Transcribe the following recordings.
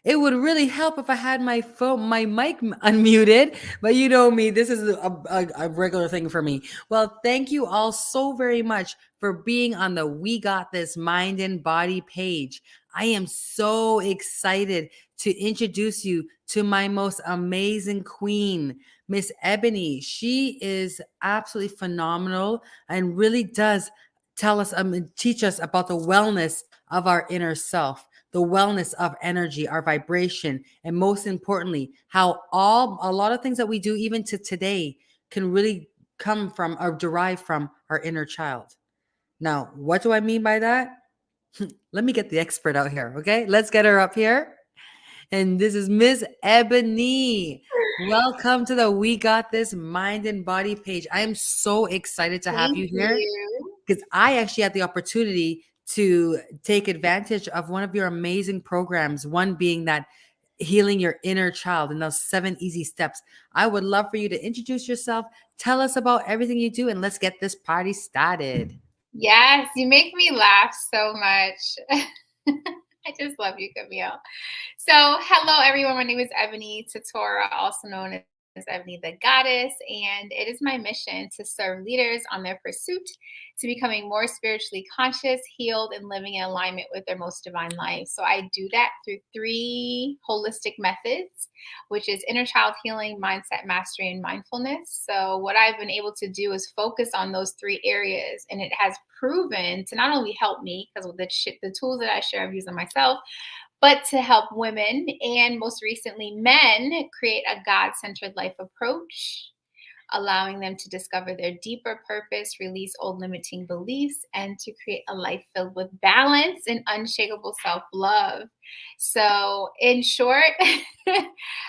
It would really help if I had my mic unmuted, but you know me, this is a regular thing for me. Well, thank you all so very much for being on the We Got This Mind and Body page. I am so excited to introduce you to my most amazing queen, Miss Ebony. She is absolutely phenomenal and really does tell us and teach us about the wellness of our inner self, the wellness of energy, our vibration, and most importantly, how a lot of things that we do even to today can really come from or derive from our inner child. Now, what do I mean by that? Let me get the expert out here, okay? Let's get her up here. And this is Miss Ebony. Welcome to the We Got This Mind and Body page. I am so excited to have Thank you here you. because I actually had the opportunity to take advantage of one of your amazing programs, one being that healing your inner child and those 7 easy steps. I would love for you to introduce yourself, tell us about everything you do, and let's get this party started. Yes, you make me laugh so much. I just love you, Camille. So, hello everyone. My name is Ebony Tutora, also known as Ebony the Goddess, and it is my mission to serve leaders on their pursuit to becoming more spiritually conscious, healed, and living in alignment with their most divine life. So, I do that through 3 holistic methods, which is inner child healing, mindset mastery, and mindfulness. So, what I've been able to do is focus on those 3 areas, and it has proven to not only help me because with the tools that I share, I've used them myself, but to help women and most recently men create a God centered life approach, allowing them to discover their deeper purpose, release old limiting beliefs, and to create a life filled with balance and unshakable self love. So, in short,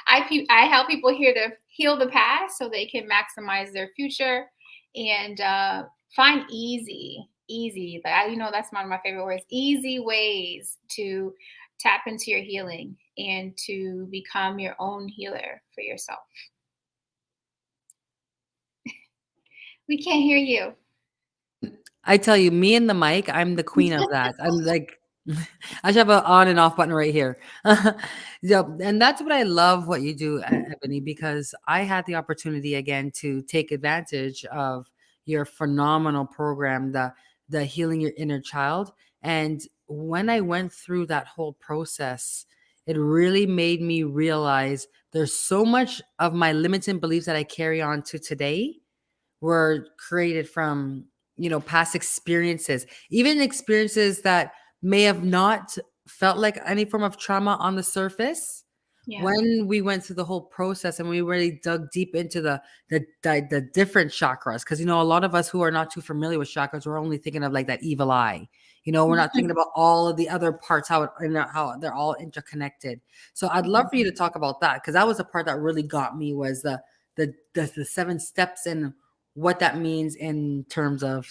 I help people here to heal the past so they can maximize their future and find easy, that's one of my favorite words, easy ways to tap into your healing and to become your own healer for yourself. We can't hear you. I tell you, me and the mic, I'm the queen of that. I'm like, I should have an on and off button right here. Yeah, and that's what I love what you do, Ebony, because I had the opportunity again to take advantage of your phenomenal program, the healing your inner child. And when I went through that whole process, it really made me realize there's so much of my limiting beliefs that I carry on to today were created from past experiences, even experiences that may have not felt like any form of trauma on the surface. Yeah. When we went through the whole process and we really dug deep into the different chakras, because a lot of us who are not too familiar with chakras, we're only thinking of like that evil eye. We're not thinking about all of the other parts, how they're all interconnected. So I'd love for you to talk about that, because that was the part that really got me, was the 7 steps and what that means in terms of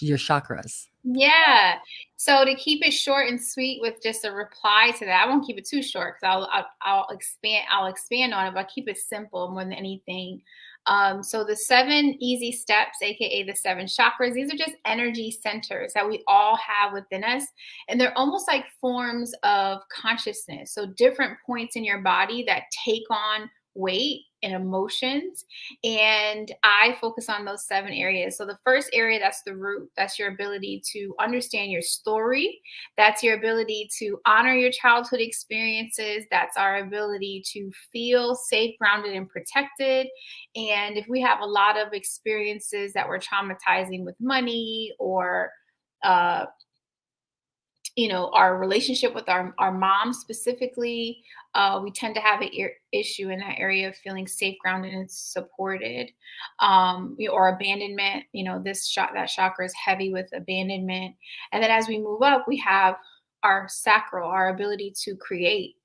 your chakras. Yeah. So to keep it short and sweet with just a reply to that, I won't keep it too short because I'll expand on it, but I'll keep it simple more than anything. So the 7 easy steps, aka the 7 chakras, these are just energy centers that we all have within us, and they're almost like forms of consciousness. So different points in your body that take on weight and emotions, and I focus on those 7 areas. So the first area, that's the root. That's your ability to understand your story. That's your ability to honor your childhood experiences. That's our ability to feel safe, grounded, and protected. And if we have a lot of experiences that were traumatizing with money or uh, our relationship with our mom specifically, we tend to have an issue in that area of feeling safe, grounded, and supported. Or abandonment, that chakra is heavy with abandonment. And then as we move up, we have our sacral, our ability to create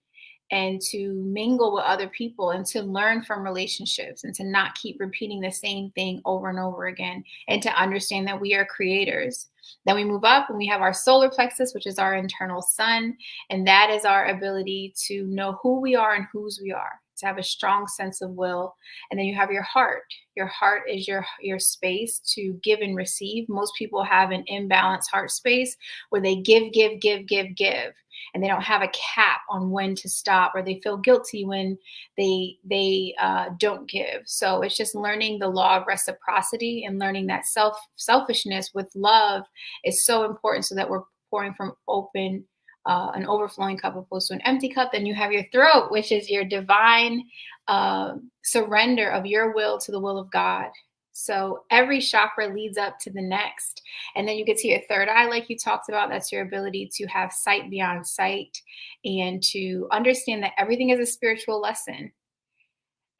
and to mingle with other people and to learn from relationships and to not keep repeating the same thing over and over again, and to understand that we are creators. Then we move up and we have our solar plexus, which is our internal sun. And that is our ability to know who we are and whose we are, to have a strong sense of will. And then you have your heart. Your heart is your space to give and receive. Most people have an imbalanced heart space where they give, give, give, give, give. and they don't have a cap on when to stop, or they feel guilty when they don't give. So it's just learning the law of reciprocity and learning that selfishness with love is so important, so that we're pouring from an overflowing cup opposed to an empty cup. Then you have your throat, which is your divine surrender of your will to the will of God. So every chakra leads up to the next. And then you get to your third eye, like you talked about. That's your ability to have sight beyond sight and to understand that everything is a spiritual lesson.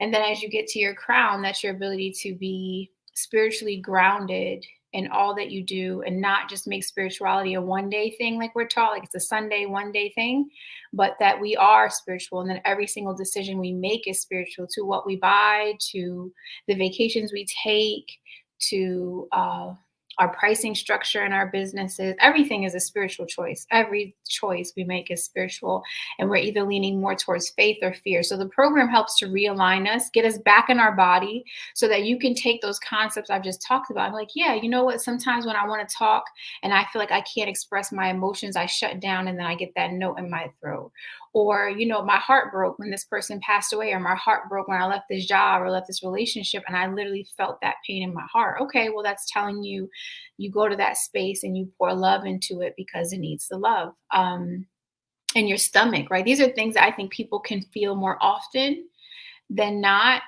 And then as you get to your crown, that's your ability to be spiritually grounded in all that you do, and not just make spirituality a one day thing like we're taught, like it's a Sunday, one day thing, but that we are spiritual. And then every single decision we make is spiritual, to what we buy, to the vacations we take, to our pricing structure in our businesses. Everything is a spiritual choice. Every choice we make is spiritual. And we're either leaning more towards faith or fear. So the program helps to realign us, get us back in our body, so that you can take those concepts I've just talked about. I'm like, yeah, you know what? Sometimes when I want to talk and I feel like I can't express my emotions, I shut down, and then I get that note in my throat. Or, my heart broke when this person passed away, or my heart broke when I left this job or left this relationship, and I literally felt that pain in my heart. Okay, well, that's telling you, you go to that space and you pour love into it because it needs the love. In your stomach, right? These are things that I think people can feel more often than not.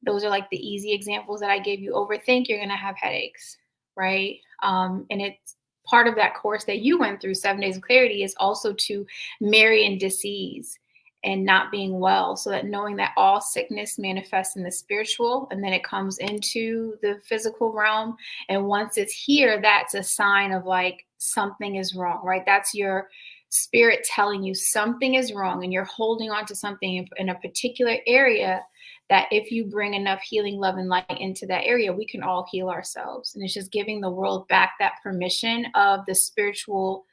Those are like the easy examples that I gave you. Overthink, you're going to have headaches, right? And it's part of that course that you went through, 7 Days of Clarity, is also to marry in disease and not being well, so that knowing that all sickness manifests in the spiritual, and then it comes into the physical realm. And once it's here, that's a sign of like something is wrong, right? That's your spirit telling you something is wrong, and you're holding on to something in a particular area, that if you bring enough healing, love, and light into that area, we can all heal ourselves. And it's just giving the world back that permission of the spiritual,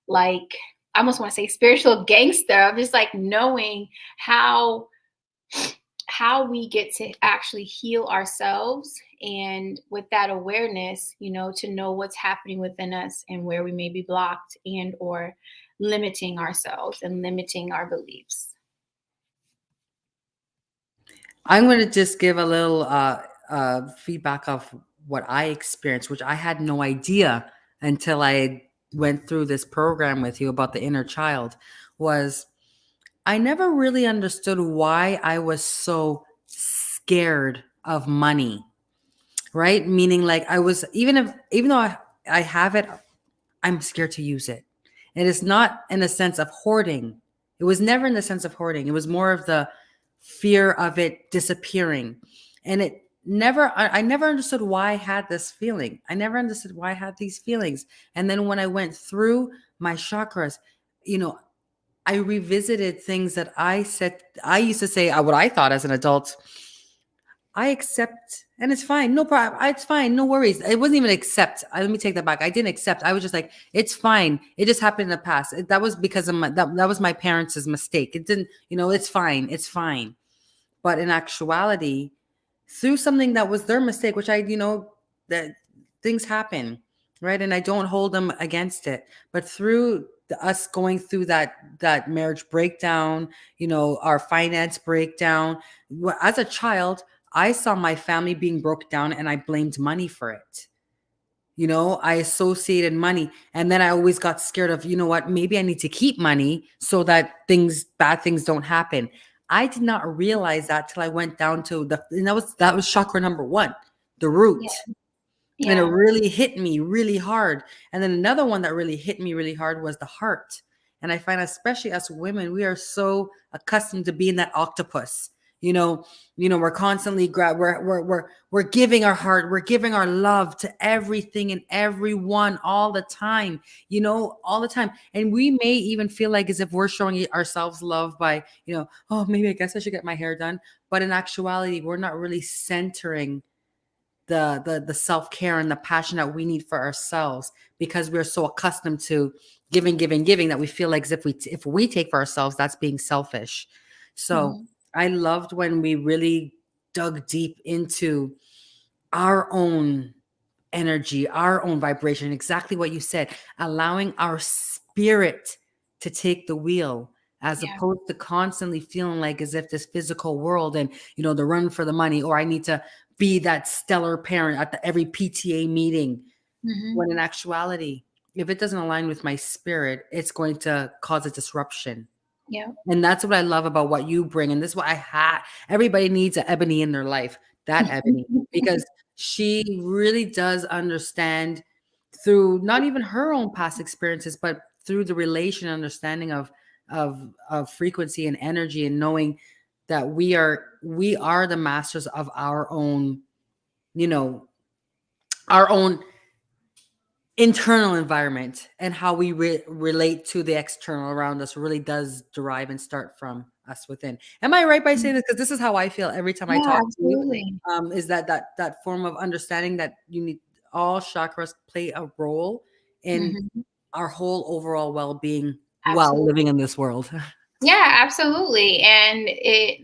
like, I almost want to say spiritual gangster, of just like knowing how we get to actually heal ourselves. And with that awareness, to know what's happening within us and where we may be blocked and or limiting ourselves and limiting our beliefs. I'm going to just give a little feedback of what I experienced, which I had no idea until I went through this program with you about the inner child. Was I never really understood why I was so scared of money, right? Meaning, like, I was, even though I have it, I'm scared to use it. And it's not in a sense of hoarding. It was never in the sense of hoarding. It was more of the fear of it disappearing. And I never understood why I had this feeling. I never understood why I had these feelings. And then when I went through my chakras, I revisited things that I used to say, what I thought as an adult, I accept, and it's fine. No problem. It's fine. No worries. It wasn't even accept. Let me take that back. I didn't accept. I was just like, it's fine. It just happened in the past. That was because of that was my parents' mistake. It didn't, it's fine. It's fine. But in actuality, through something that was their mistake, which that things happen, right? And I don't hold them against it. But through us going through that marriage breakdown, our finance breakdown, as a child, I saw my family being broke down and I blamed money for it. I associated money, and then I always got scared of, what, maybe I need to keep money so that bad things don't happen. I did not realize that till I went down to and that was chakra number 1, the root. Yeah. Yeah. And it really hit me really hard. And then another one that really hit me really hard was the heart. And I find, especially as women, we are so accustomed to being that octopus. We're constantly we're giving our heart, we're giving our love to everything and everyone all the time, all the time. And we may even feel like as if we're showing ourselves love by, oh, maybe I guess I should get my hair done. But in actuality, we're not really centering the self-care and the passion that we need for ourselves, because we're so accustomed to giving that we feel like as if we take for ourselves, that's being selfish. So I loved when we really dug deep into our own energy, our own vibration, exactly what you said, allowing our spirit to take the wheel, as Yeah. opposed to constantly feeling like as if this physical world and, the run for the money, or I need to be that stellar parent at every PTA meeting. Hmm. When in actuality, if it doesn't align with my spirit, it's going to cause a disruption. Yeah. And that's what I love about what you bring. And this is what I had. Everybody needs an Ebony in their life, that Ebony, because she really does understand through not even her own past experiences, but through the relation understanding of frequency and energy, and knowing that we are the masters of you know, our own internal environment, and how we relate to the external around us really does derive and start from us within. Am I right by saying this? Because this is how I feel every time I Yeah, talk to you. absolutely. Is that form of understanding that you need all chakras play a role in Hmm. our whole overall well-being while Absolutely. living in this world. Yeah, absolutely. And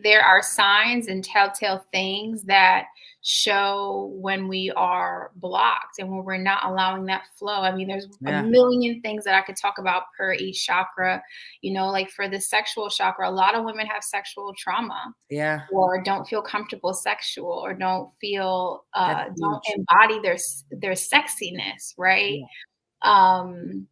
there are signs and telltale things that show when we are blocked and when we're not allowing that flow. I mean, there's a Yeah, million things that I could talk about per each chakra. Like for the sexual chakra, a lot of women have sexual trauma yeah, or don't feel comfortable sexual or don't feel that's don't huge. embody their sexiness, right? Yeah, Um,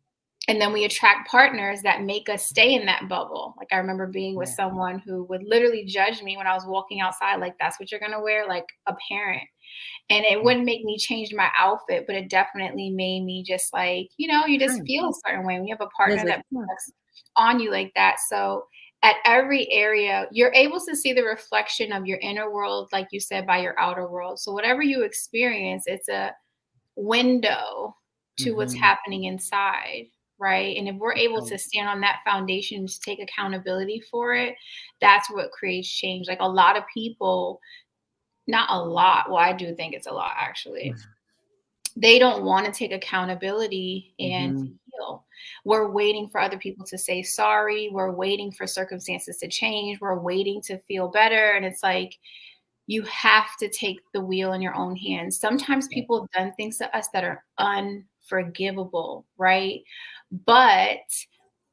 and then we attract partners that make us stay in that bubble. Like I remember being with yeah, someone who would literally judge me when I was walking outside, like, that's what you're gonna wear, like a parent. And it yeah. wouldn't make me change my outfit, but it definitely made me just like, you just Right. feel a certain way when you have a It is partner like, that yeah, reflects on you like that. So at every area, you're able to see the reflection of your inner world, like you said, by your outer world. So whatever you experience, it's a window to what's mhm, happening inside, right? And if we're that's able right. to stand on that foundation to take accountability for it, that's what creates change. Like a lot of people, not a lot, well, I do think it's a lot actually. They don't want to take accountability and Mhm, heal. We're waiting for other people to say sorry. We're waiting for circumstances to change. We're waiting to feel better. And it's like, you have to take the wheel in your own hands. Sometimes yeah, people have done things to us that are unforgivable, right? But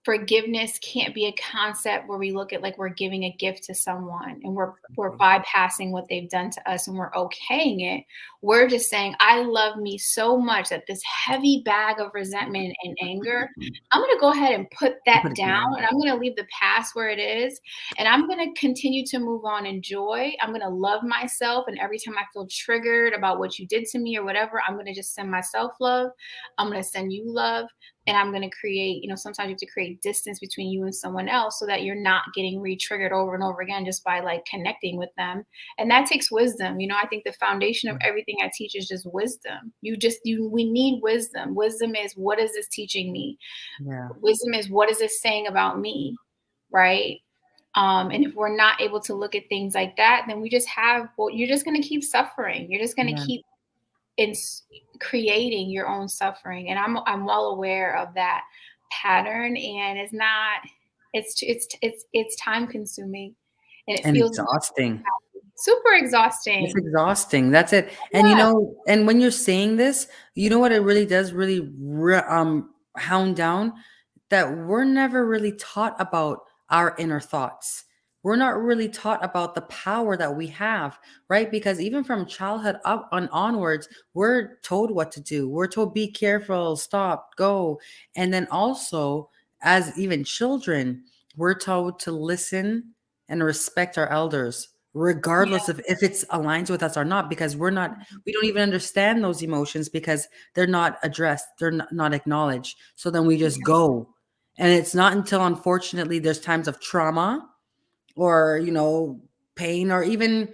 forgiveness can't be a concept where we look at like we're giving a gift to someone and we're exactly. bypassing what they've done to us and we're okaying it. We're just saying, I love me so much that this heavy bag of resentment and anger, I'm going to go ahead and put that Put it down down. and I'm going to leave the past where it is and I'm going to continue to move on in joy. I'm going to love myself, and every time I feel triggered about what you did to me or whatever, I'm going to just send myself love. I'm going to send you love, and I'm going to create, sometimes you have to create distance between you and someone else so that you're not getting re-triggered over and over again just by like connecting with them. And that takes wisdom. I think the foundation of everything I teach is just wisdom. We need wisdom. Wisdom is, what is this teaching me? Yeah, Wisdom is, what is this saying about me? Right. And if we're not able to look at things like that, then well, you're just going to keep suffering. You're just going to yeah. keep in creating your own suffering. And I'm well aware of that pattern, and it's not, it's time consuming, and it And feels exhausting. super It's exhausting. exhausting. That's it. And Yeah. and when you're saying this, you know what it really does really hound down, that we're never really taught about our inner thoughts. We're not really taught about the power that we have, right? Because even from childhood up and onwards, we're told what to do. We're told, be careful, stop, go. And then also, as even children, we're told to listen and respect our elders, regardless Yeah. of if it's aligns with us or not, because we don't even understand those emotions because they're not addressed, they're not acknowledged. So then we just go. And it's not until, unfortunately, there's times of trauma or, pain, or even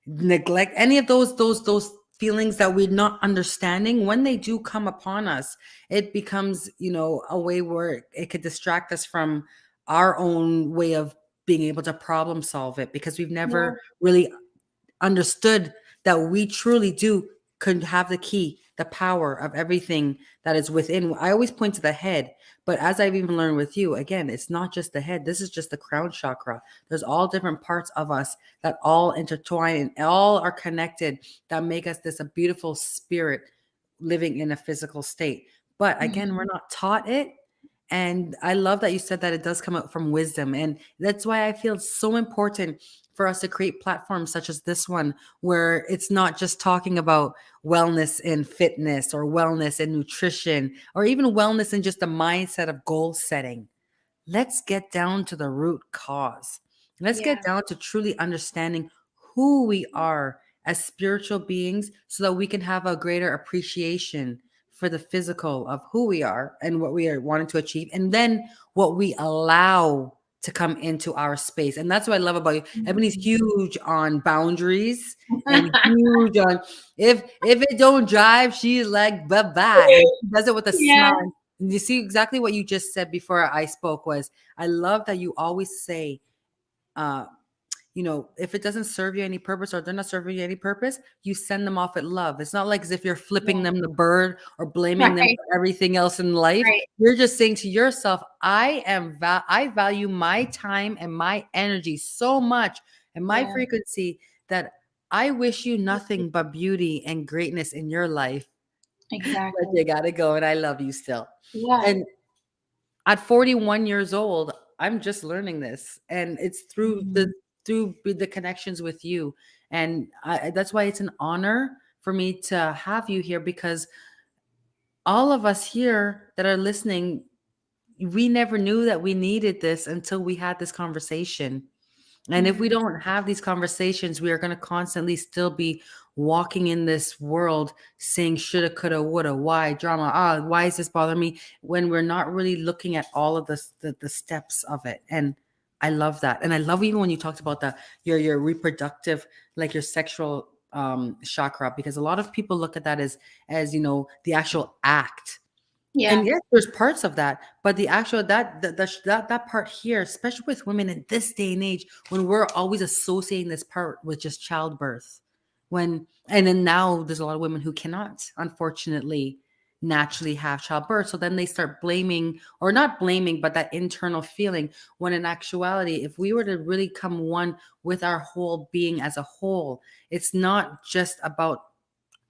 neglect, any of those feelings that we're not understanding, when they do come upon us, it becomes, a way where it could distract us from our own way of being able to problem solve it, because we've Yeah. never really understood that we truly do could have the key, the power of everything that is within. I always point to the head, but as I've even learned with you, again, it's not just the head. This is just the crown chakra. There's all different parts of us that all intertwine and all are connected, that make us this a beautiful spirit living in a physical state. But again, we're Mhm. not taught it. And I love that you said that it does come out from wisdom. And that's why I feel it's so important for us to create platforms such as this one, where it's not just talking about wellness and fitness or wellness and nutrition or even wellness and just the mindset of goal setting. Let's get down to the root cause. Let's get Yeah. down to truly understanding who we are as spiritual beings so that we can have a greater appreciation for the physical of who we are and what we are wanting to achieve, and then what we allow to come into our space. And that's what I love about you. Ebony's Mhm. huge on boundaries and huge on if it don't drive, she's like bye-bye. And she does it with a Yeah. smile. And you see exactly what you just said before I spoke was I love that you always say, uh, if it doesn't serve you any purpose or they're not serving you any purpose, you send them off at love. It's not like as if you're flipping Yeah. them the bird or blaming them Right. for everything else in life. Right. You're just saying to yourself, I value my time and my energy so much and my Yeah. frequency that I wish you nothing but beauty and greatness in your life. But Exactly. you gotta go, and I love you still. Yeah. And at 41 years old, I'm just learning this, and it's Mhm. through the connections with you, and that's why it's an honor for me to have you here because all of us here that are listening, we never knew that we needed this until we had this conversation. And if we Mhm. don't have these conversations, we are going to constantly still be walking in this world saying shoulda, coulda, woulda, why drama, why is this bothering me? When we're not really looking at all of the steps of it. And I love that. And I love even when you talked about your reproductive, like your sexual chakra, because a lot of people look at that as the actual act. And Yeah. yes, there's parts of that, but the actual that part here, especially with women in this day and age, when we're always associating this part with just childbirth, and then now there's a lot of women who cannot, unfortunately, naturally have childbirth. So then they start blaming, or not blaming, but that internal feeling. When in actuality, if we were to really come one with our whole being as a whole, it's not just about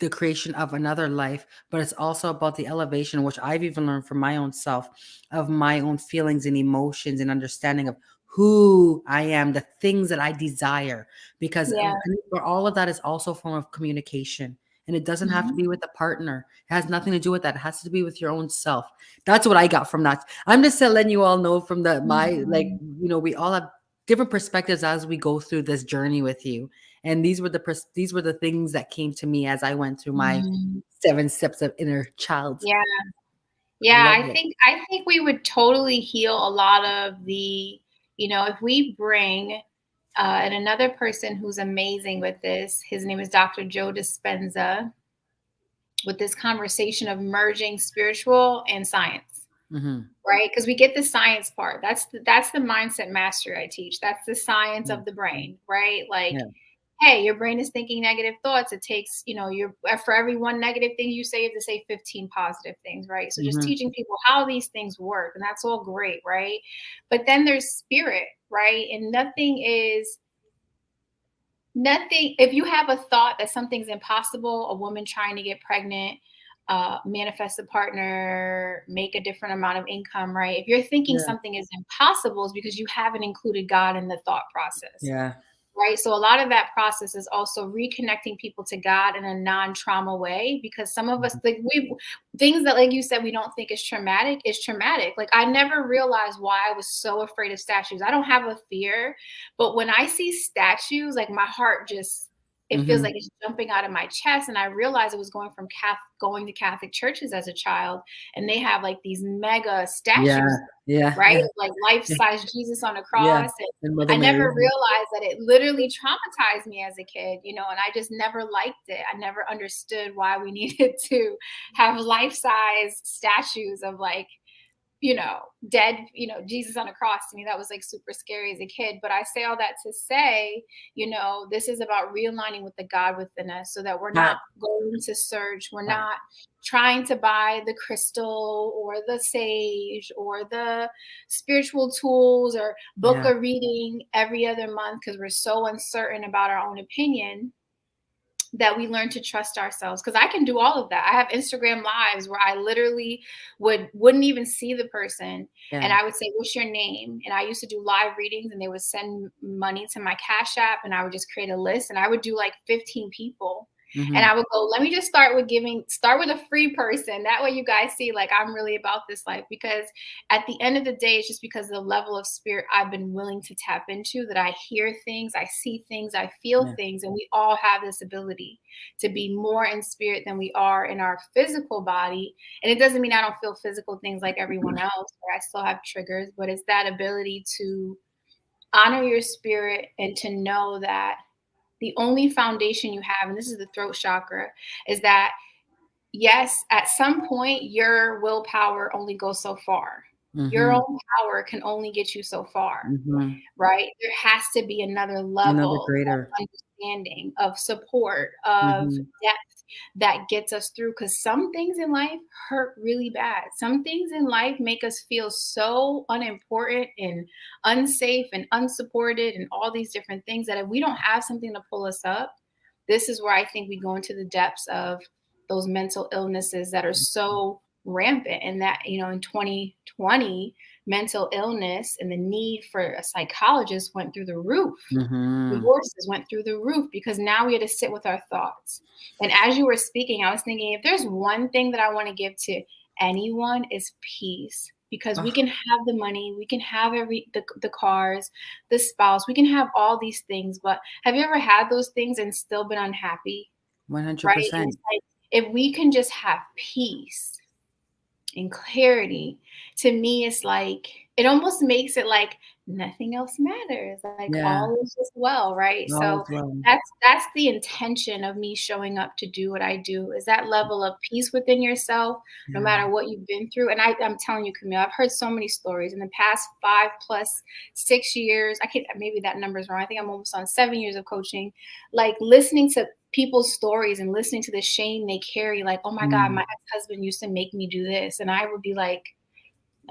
the creation of another life, but it's also about the elevation, which I've even learned from my own self, of my own feelings and emotions and understanding of who I am, the things that I desire. Because Yeah. for all of that is also a form of communication. And it doesn't have to Mhm. be with a partner. It has nothing to do with that. It has to be with your own self. That's what I got from that. I'm just letting you all know from Mhm. we all have different perspectives as we go through this journey with you. And these were the things that came to me as I went through my Mhm. 7 steps of inner child. Yeah. I Yeah, love I it. think I think we would totally heal a lot of the, if we bring and another person who's amazing with this, his name is Dr. Joe Dispenza, with this conversation of merging spiritual and science, Mhm. right? Because we get the science part. That's the mindset mastery I teach. That's the science Mm. of the brain, right? Like, Yeah. hey, your brain is thinking negative thoughts. It takes, for every one negative thing you say, you have to say 15 positive things, right? So just Mhm. teaching people how these things work, and that's all great, right? But then there's spirit, right? And nothing, if you have a thought that something's impossible, a woman trying to get pregnant, manifest a partner, make a different amount of income, right? If you're thinking Yeah. something is impossible, it's because you haven't included God in the thought process. Yeah. Right. So a lot of that process is also reconnecting people to God in a non-trauma way, because some of us, Mhm. like, we things that, like you said, we don't think is traumatic. Like, I never realized why I was so afraid of statues. I don't have a fear, but when I see statues, like, my heart just, it feels Mhm. like it's jumping out of my chest. And I realized it was going to Catholic churches as a child, and they have like these mega Yeah. statues, Yeah. right? Yeah. Like life-size Jesus on a Yeah. cross. And I Mother never Mary. realized that it literally traumatized me as a kid, and I just never liked it. I never understood why we needed to have life-size statues of, like, dead, Jesus on a cross. To me, that was like super scary as a kid. But I say all that to say, this is about realigning with the God within us, so that we're That not going to search. We're right. not trying to buy the crystal or the sage or the spiritual tools or book Yeah. a reading every other month because we're so uncertain about our own opinion. that we learn to trust ourselves, because I can do all of that. I have Instagram lives where I literally wouldn't even see the person, and Yeah. I would say, what's your name? And I used to do live readings, and they would send money to my Cash App, and I would just create a list, and I would do like 15 people. And Mm-hmm. I would go, let me just start with a free person. That way you guys see like I'm really about this life, because at the end of the day, it's just because of the level of spirit I've been willing to tap into, that I hear things, I see things, I feel Yeah. things, and we all have this ability to be more in spirit than we are in our physical body. And it doesn't mean I don't feel physical things like everyone else, or I still have triggers, but it's that ability to honor your spirit and to know that the only foundation you have, and this is the throat chakra, is that yes, at some point, your willpower only goes so far. Your Mm-hmm. own power can only get you so far, Mm-hmm. right? There has to be another Another level greater. of understanding, of support, of Mm-hmm. depth that gets us through. Because some things in life hurt really bad. Some things in life make us feel so unimportant and unsafe and unsupported and all these different things, that if we don't have something to pull us up, this is where I think we go into the depths of those mental illnesses that are so rampant. And that, in 2020, mental illness and the need for a psychologist went through the roof. Mm-hmm. Divorces went through the roof, because now we had to sit with our thoughts. And as you were speaking, I was thinking, if there's one thing that I want to give to anyone, is peace. Because we Oh, can have the money, we can have the cars, the spouse, we can have all these things, but have you ever had those things and still been unhappy? Right? And 100%. it's like, if we can just have peace and clarity, to me, it's like, it almost makes it like nothing else matters. Like Yeah. all is just well, right? All is So well. that's the intention of me showing up to do what I do, is that level of peace within yourself, no Yeah. matter what you've been through. And I'm telling you, Camille, I've heard so many stories in the past 5 plus 6 years. I can't, maybe that number's wrong. I think I'm almost on 7 years of coaching, like listening to people's stories and listening to the shame they carry, like, oh my God, Mm. my ex-husband used to make me do this. And I would be like,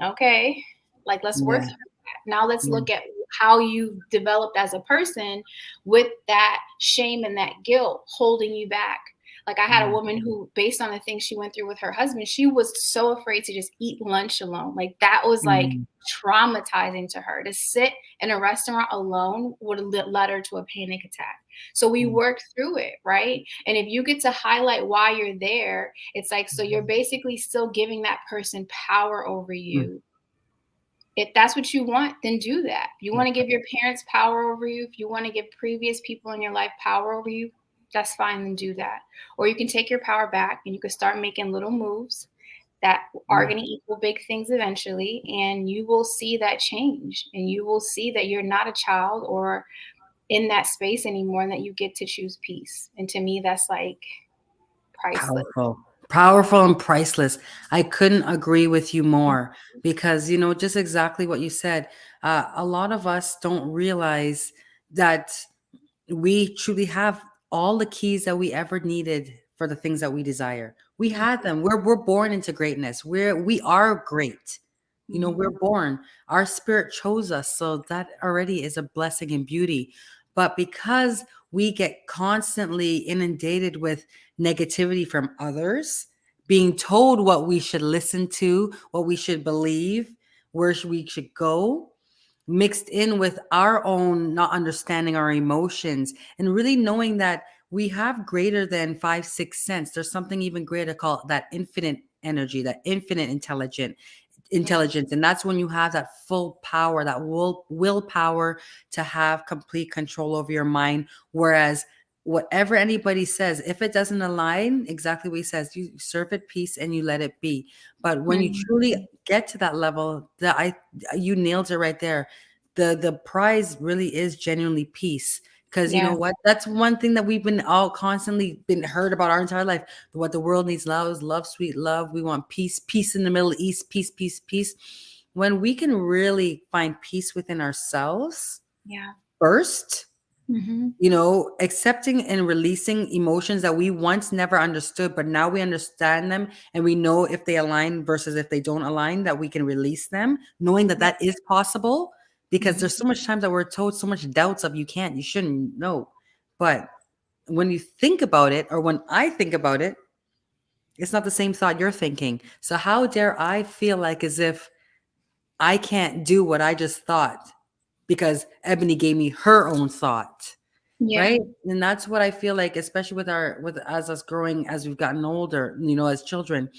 okay, like let's work Yeah. through that. Now let's Yeah. look at how you developed as a person with that shame and that guilt holding you back. Like I had a Yeah. woman who, based on the things she went through with her husband, she was so afraid to just eat lunch alone. Like that was like Mm. traumatizing to her. To sit in a restaurant alone would have led her to a panic attack. So we Mm. worked through it, right? And if you get to highlight why you're there, it's like, so you're basically still giving that person power over Mm. you. If that's what you want, then do that. If you want to give your parents power over you, if you want to give previous people in your life power over you, that's fine, then do that. Or you can take your power back and you can start making little moves that are Yeah. going to equal big things eventually. And you will see that change. And you will see that you're not a child or in that space anymore, and that you get to choose peace. And to me, that's like priceless. Powerful. Powerful and priceless. I couldn't agree with you more because, just exactly what you said. A lot of us don't realize that we truly have all the keys that we ever needed for the things that we desire. We had them. We're born into greatness. We are great. We're Mhm. born. Our spirit chose us, so that already is a blessing and beauty. But because we get constantly inundated with negativity from others, being told what we should listen to, what we should believe, we should go, mixed in with our own not understanding our emotions and really knowing that we have greater than five, six sense. There's something even greater called that infinite energy, that infinite Yeah. intelligence. And that's when you have that full power, that willpower to have complete control over your mind. Whereas whatever anybody says, if it doesn't align exactly what he says, you serve it peace and you let it be. But when you truly Mhm. get to that level, you nailed it right there. The prize really is genuinely peace. Because you know Yeah. what? That's one thing that we've been all constantly been heard about our entire life. What the world needs love is love, sweet love. We want peace, peace in the Middle East, peace, peace, peace. When we can really find peace within ourselves Yeah. first, Mhm. accepting and releasing emotions that we once never understood, but now we understand them and we know if they align versus if they don't align, that we can release them, knowing that Yeah. that is possible. Because Mhm. there's so much times that we're told so much doubts of you can't, you shouldn't know. But when you think about it, or when I think about it, it's not the same thought you're thinking. So how dare I feel like as if I can't do what I just thought because Ebony gave me her own thought, Yeah. right? And that's what I feel like, especially with as us growing, as we've gotten older, as children,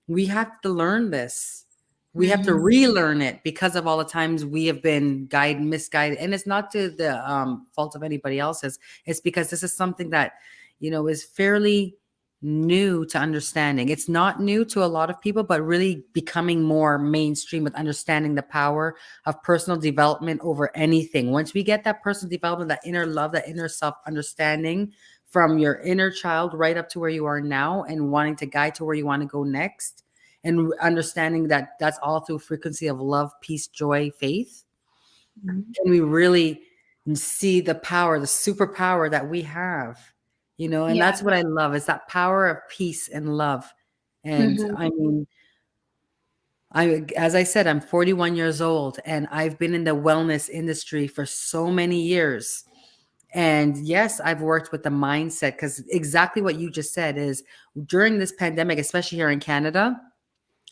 we have to learn this. We have to Hmm. relearn it because of all the times we have been guided, misguided. And it's not to the fault of anybody else's. It's because this is something that, is fairly new to understanding. It's not new to a lot of people, but really becoming more mainstream with understanding the power of personal development over anything. Once we get that personal development, that inner love, that inner self understanding from your inner child right up to where you are now and wanting to guide to where you want to go next, and understanding that that's all through frequency of love, peace, joy, faith, Hmm. and we really see the power, the superpower that we have, and Yeah. that's what I love, is that power of peace and love. And Hmm. I mean, as I said, I'm 41 years old and I've been in the wellness industry for so many years. And yes, I've worked with the mindset, because exactly what you just said is, during this pandemic, especially here in Canada,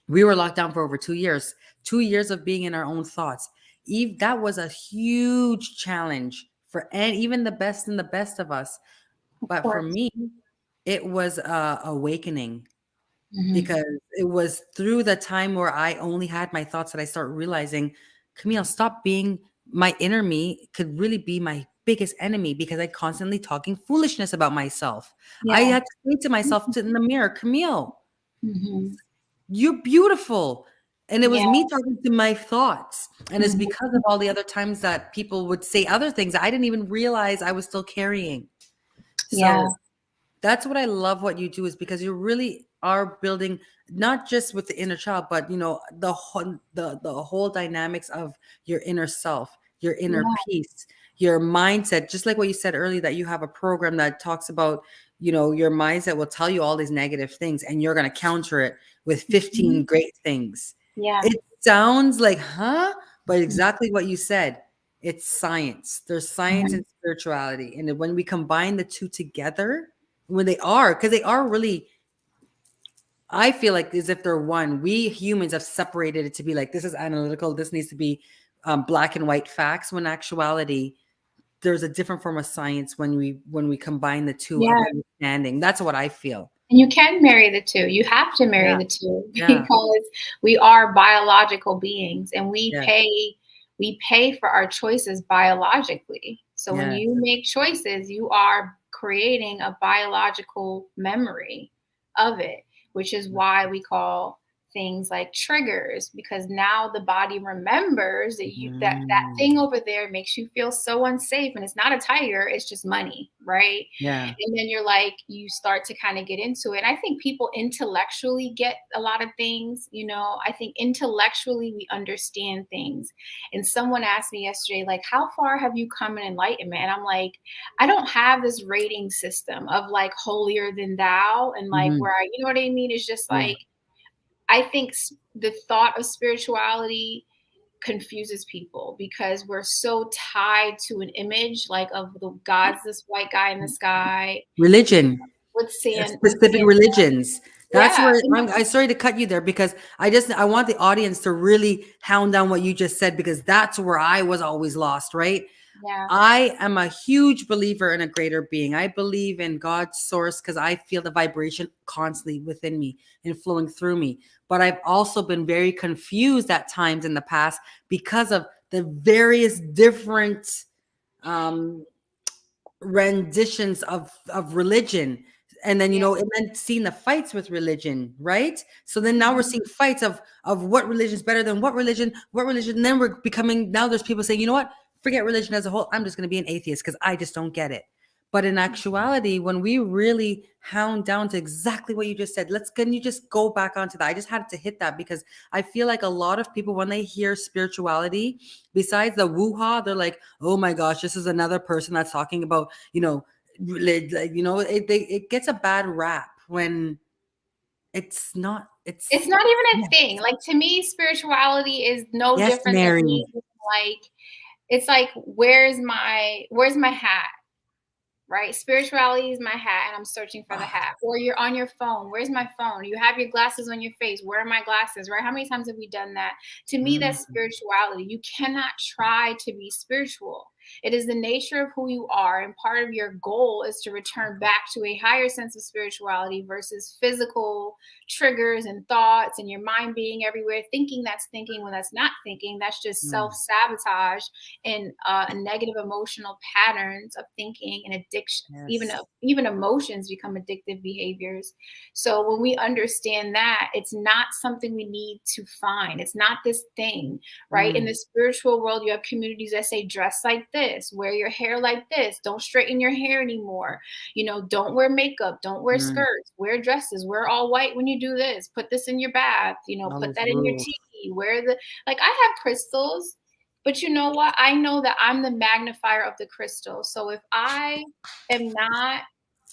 we were locked down for over 2 years, 2 years of being in our own thoughts. That was a huge challenge for, and even the best and the best of us. Of But for course. me, it was a awakening, Hmm. because it was through the time where I only had my thoughts that I start realizing, Camille, stop being, my inner me could really be my biggest enemy, because I constantly talking foolishness about myself. I Yeah. had to say to myself in the mirror, Camille, Hmm. you're beautiful. And it was Yeah. me talking to my thoughts. And it's Hmm. because of all the other times that people would say other things I didn't even realize I was still carrying. Yeah. So that's what I love what you do, is because you really are building, not just with the inner child, but the whole dynamics of your inner self, your inner Yeah. peace, your mindset. Just like what you said earlier, that you have a program that talks about, your mindset will tell you all these negative things and you're going to counter it with Mhm. 15 great things. Yeah. It sounds like, huh? But exactly what you said. It's science. There's science Mhm. and spirituality. And when we combine the two together, when they are, because they are really, I feel like as if they're one. We humans have separated it to be like, this is analytical, this needs to be black and white facts, when actuality there's a different form of science when we combine the two of Yeah. understanding. That's what I feel. And you can marry the two. You have to marry Yeah. the two Yeah. because we are biological beings and we Yeah. pay for our choices biologically. So when Yeah. you make choices, you are creating a biological memory of it, which is why we call things like triggers, because now the body remembers that that Mm. thing over there makes you feel so unsafe, and it's not a tiger, it's just money, right? Yeah. And then you're like, you start to kind of get into it. And I think people intellectually get a lot of things. I think intellectually we understand things. And someone asked me yesterday, like, how far have you come in enlightenment? And I'm like, I don't have this rating system of like holier than thou and like Mhm. where you know what I mean? It's just Yeah. like, I think the thought of spirituality confuses people because we're so tied to an image like of the God's this white guy in the sky Religion. with with Specific Santa. religions. That's Yeah. where I'm sorry to cut you there, because I want the audience to really hound down what you just said, because that's where I was always lost, right? Yeah. I am a huge believer in a greater being. I believe in God's source because I feel the vibration constantly within me and flowing through me. But I've also been very confused at times in the past because of the various different um renditions of religion, and then Yeah. and then seeing the fights with religion, right? So then now we're Mhm. seeing fights of what religion is better than what religion, and then we're becoming, now there's people saying, you know what, forget religion as a whole, I'm just going to be an atheist because I just don't get it. But in actuality, when we really hound down to exactly what you just said, can you just go back onto that? I just had to hit that because I feel like a lot of people, when they hear spirituality, besides the woo-ha, they're like, oh my gosh, this is another person that's talking about, it gets a bad rap when it's not. It's It's not even a yes, thing. Like to me, spirituality is no yes, different than Mary. me. Like it's like, where's my hat? right? Spirituality is my hat and I'm searching for the hat. Or you're on your phone. Where's my phone? You have your glasses on your face. Where are my glasses, right? How many times have we done that? To me, that's spirituality. You cannot try to be spiritual. It is the nature of who you are. And part of your goal is to return back to a higher sense of spirituality versus physical triggers and thoughts and your mind being everywhere, thinking that's thinking when that's not thinking. That's just self-sabotage and negative emotional patterns of thinking and addiction. Yes. Even emotions become addictive behaviors. So when we understand that, it's not something we need to find. It's not this thing, right? In the spiritual world, you have communities that say, dress like this, wear your hair like this, don't straighten your hair anymore. Don't wear makeup, don't wear skirts, wear dresses, wear all white when you do this, put this in your bath, All put those that in your rules. tea, I have crystals, but you know what? I know that I'm the magnifier of the crystal. So if I am not,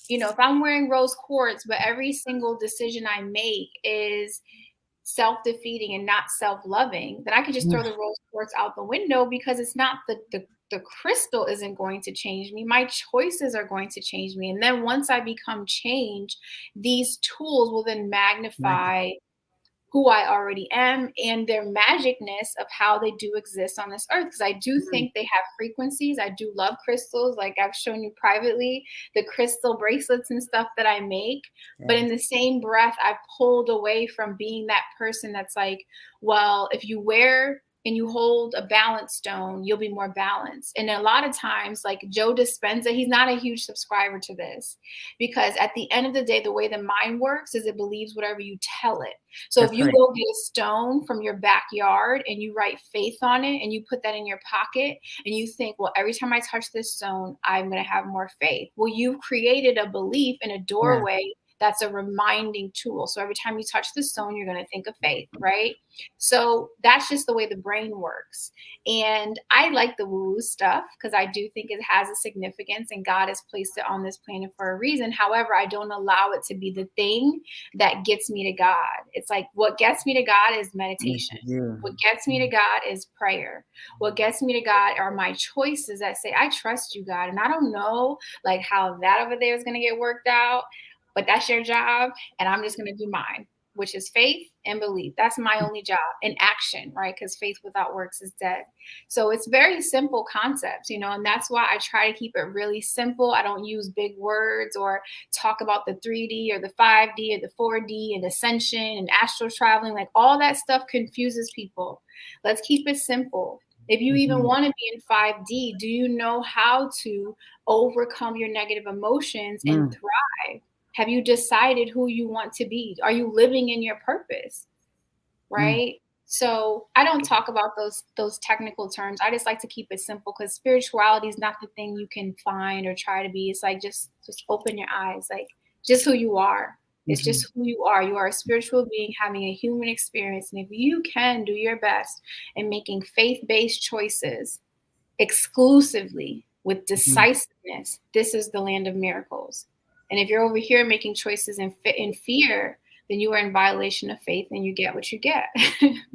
if I'm wearing rose quartz, but every single decision I make is self-defeating and not self-loving, then I could just throw the rose quartz out the window, because it's not the crystal isn't going to change me. My choices are going to change me. And then once I become changed, these tools will then magnify who I already am and their magicness of how they do exist on this earth. Because I do think they have frequencies. I do love crystals. Like I've shown you privately, the crystal bracelets and stuff that I make. But in the same breath, I've pulled away from being that person that's like, well, if you wear and you hold a balance stone, you'll be more balanced. And a lot of times, like Joe Dispenza, he's not a huge subscriber to this, because at the end of the day, the way the mind works is it believes whatever you tell it. So if you go get a stone from your backyard and you write faith on it and you put that in your pocket and you think, well, every time I touch this stone, I'm going to have more faith. Well, you've created a belief in a doorway that's a reminding tool. So every time you touch the stone, you're going to think of faith, right? So that's just the way the brain works. And I like the woo-woo stuff because I do think it has a significance and God has placed it on this planet for a reason. However, I don't allow it to be the thing that gets me to God. It's like what gets me to God is meditation. What gets me to God is prayer. What gets me to God are my choices that say, I trust you, God. And I don't know like how that over there is going to get worked out, but that's your job. And I'm just going to do mine, which is faith and belief. That's my only job, and action, right? Because faith without works is dead. So it's very simple concepts, and that's why I try to keep it really simple. I don't use big words or talk about the 3D or the 5D or the 4D and ascension and astral traveling. Like all that stuff confuses people. Let's keep it simple. If you even want to be in 5D, do you know how to overcome your negative emotions and thrive? Have you decided who you want to be? Are you living in your purpose? Right? So I don't talk about those technical terms. I just like to keep it simple because spirituality is not the thing you can find or try to be. It's like just open your eyes, like just who you are. It's just who you are. You are a spiritual being having a human experience. And if you can do your best in making faith-based choices exclusively with decisiveness, this is the land of miracles. And if you're over here making choices in fear, then you are in violation of faith and you get what you get.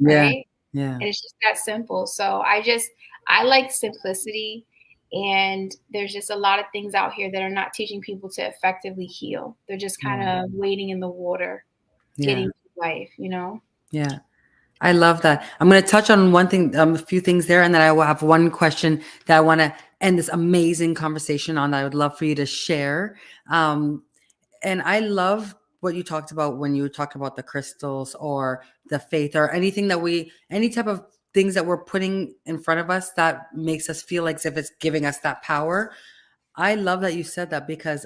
Right? Yeah. And it's just that simple. So I like simplicity. And there's just a lot of things out here that are not teaching people to effectively heal. They're just kind of wading in the water, getting through life, Yeah. I love that. I'm going to touch on one thing, a few things there, and then I will have one question that I want to end this amazing conversation on that I would love for you to share. And I love what you talked about when you talked about the crystals or the faith or anything any type of things that we're putting in front of us that makes us feel like as if it's giving us that power. I love that you said that because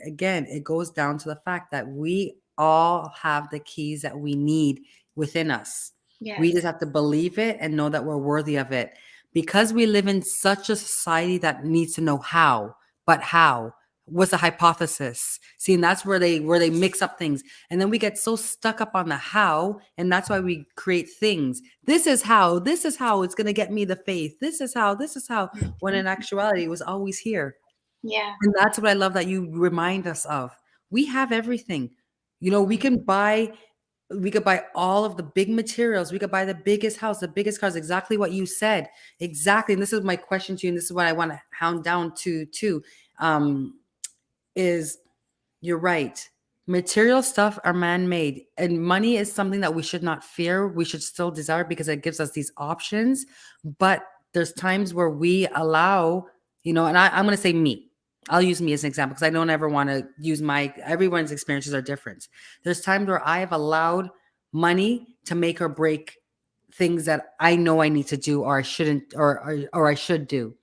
again, it goes down to the fact that we all have the keys that we need within us. Yes. We just have to believe it and know that we're worthy of it. Because we live in such a society that needs to know how, but how? What's the hypothesis? See, and that's where they mix up things. And then we get so stuck up on the how, and that's why we create things. This is how it's gonna get me the faith. This is how, when in actuality it was always here. Yeah. And that's what I love that you remind us of. We have everything. We could buy all of the big materials. We could buy the biggest house, the biggest cars, exactly what you said. Exactly. And this is my question to you. And this is what I want to hound down to too. is, you're right. Material stuff are man-made, and money is something that we should not fear. We should still desire because it gives us these options. But there's times where we allow, and I'm going to say me. I'll use me as an example because I don't ever want to use everyone's experiences are different. There's times where I have allowed money to make or break things that I know I need to do or I shouldn't or I should do.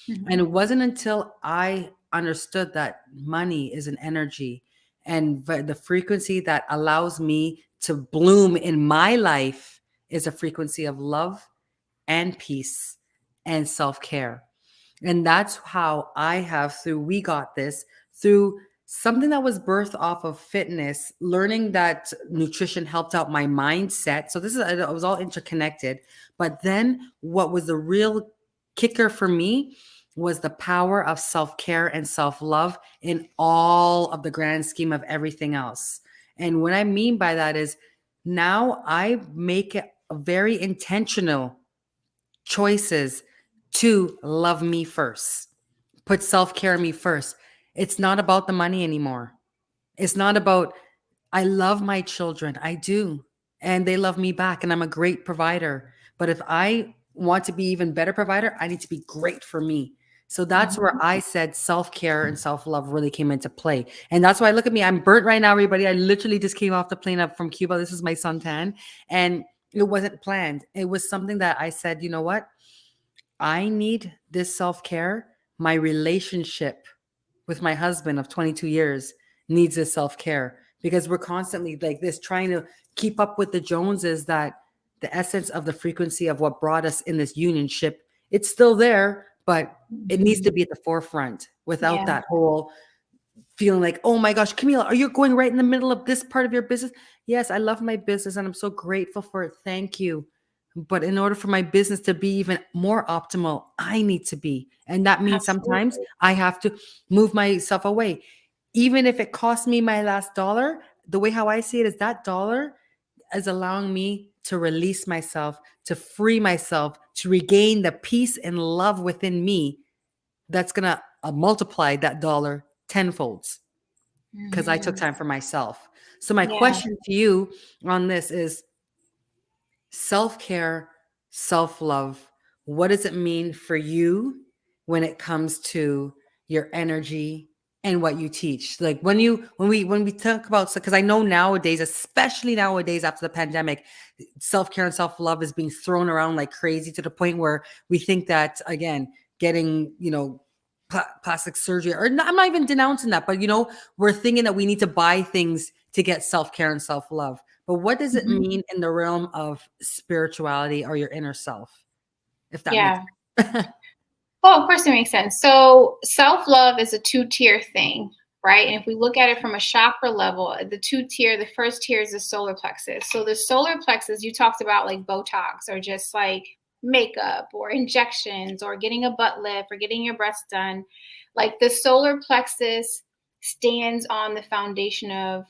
And it wasn't until I understood that money is an energy and the frequency that allows me to bloom in my life is a frequency of love and peace and self care. And that's how I have, through We Got This, through something that was birthed off of fitness, learning that nutrition helped out my mindset. So it was all interconnected. But then what was the real kicker for me was the power of self-care and self-love in all of the grand scheme of everything else. And what I mean by that is now I make it a very intentional choices to love me first, put self care in me first. It's not about the money anymore. It's not about, I love my children. I do. And they love me back. And I'm a great provider. But if I want to be even better provider, I need to be great for me. So that's where I said self care and self love really came into play. And that's why, look at me. I'm burnt right now, everybody. I literally just came off the plane up from Cuba. This is my suntan. And it wasn't planned. It was something that I said, you know what? I need this self care. My relationship with my husband of 22 years needs this self care because we're constantly like this trying to keep up with the Joneses, that the essence of the frequency of what brought us in this unionship, it's still there, but it needs to be at the forefront without Yeah. that whole feeling like, oh my gosh, Camila, are you going right in the middle of this part of your business? Yes, I love my business and I'm so grateful for it. Thank you. But in order for my business to be even more optimal, I need to be. And that means sometimes Absolutely. I have to move myself away. Even if it costs me my last dollar, the way how I see it is that dollar is allowing me to release myself, to free myself, to regain the peace and love within me that's going to multiply that dollar tenfolds because I took Mhm. time for myself. So my Yeah. question to you on this is self-care, self-love. What does it mean for you when it comes to your energy and what you teach? Like when we talk about, because I know nowadays, especially nowadays after the pandemic, self-care and self-love is being thrown around like crazy to the point where we think that, again, getting, plastic surgery, or not, I'm not even denouncing that, but we're thinking that we need to buy things to get self-care and self-love. But what does it Mhm. mean in the realm of spirituality or your inner self, if that makes Yeah. sense? Oh, of course it makes sense. So self-love is a two-tier thing, right? And if we look at it from a chakra level, the first tier is the solar plexus. So the solar plexus, you talked about like Botox or just like makeup or injections or getting a butt lift or getting your breasts done. Like the solar plexus stands on the foundation of